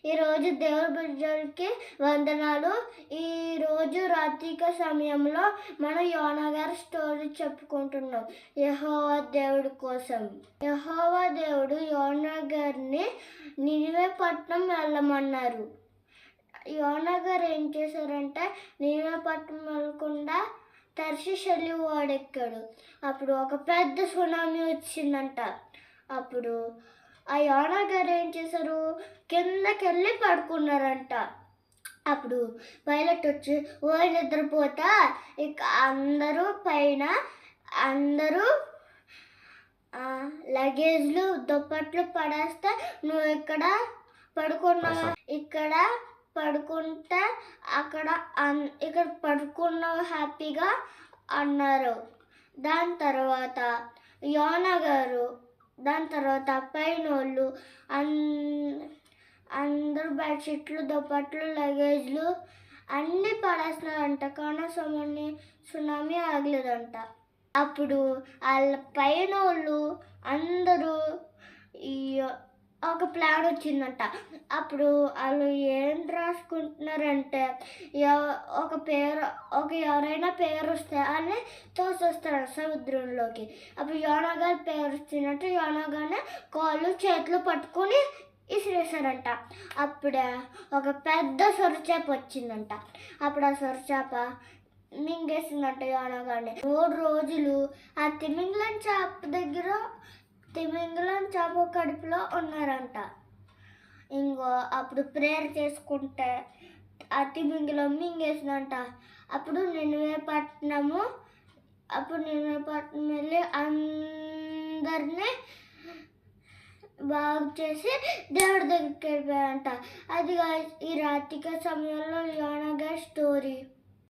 ఈరోజు దేవుడి బిడ్డలకి వందనాలు. ఈరోజు రాత్రిక సమయంలో మనం యోనా గారి స్టోరీ చెప్పుకుంటున్నాం. యెహోవా దేవుడి కోసం. యెహోవా దేవుడు యోనా గారిని నినివే పట్టణం వెళ్ళమన్నారు. యోనా గారు ఏం చేశారంటే నినివే పట్టణం వెళ్ళకుండా తర్షీషు వాడెక్కాడు. అప్పుడు ఒక పెద్ద సునామీ వచ్చిందంట. అప్పుడు ఆ యోనా గారు ఏం చేశారు, కిందకి వెళ్ళి పడుకున్నారంట. అప్పుడు పైలట్ వచ్చి నిద్రపోతా ఇక అందరూ పైన లగేజ్లు దుప్పట్లు పడేస్తే నువ్వు ఇక్కడ పడుకున్నావు, ఇక్కడ పడుకుంటే ఇక్కడ పడుకున్నావు హ్యాపీగా అన్నారు. దాని తర్వాత పైన వాళ్ళు అందరూ బెడ్షీట్లు దుప్పట్లు లగేజ్లు అన్నీ పడేస్తున్నారంట. కానీ సునామీ ఆగలేదంట. అప్పుడు వాళ్ళ పైన వాళ్ళు అందరూ ఒక ప్లాన్ వచ్చిందంట. అప్పుడు వాళ్ళు ఏం రాసుకుంటున్నారంటే ఎవరైనా పేరు వస్తే అని తోసేస్తారు సముద్రంలోకి. అప్పుడు యోనా గారి పేరు వచ్చినట్టు యోనా గారిని కాళ్ళు చేతులు పట్టుకొని విసిరేశారంట. అప్పుడే ఒక పెద్ద సొరచేప వచ్చిందంట. అప్పుడు ఆ సొరచేప మింగేసిందంట యోనా గారిని. 3 రోజులు ఆ తిమింగలం చేప కడుపులో ఉన్నారంట. అప్పుడు ప్రేయర్ చేసుకుంటే ఆ తిమింగలం మింగేసిందంట. అప్పుడు నినివే పట్టణం వెళ్ళి అందరినీ బాగు చేసి దేవుడి దగ్గరికి వెళ్ళిపోయారంట. అది ఈ రాత్రిక సమయంలో యోనా గారి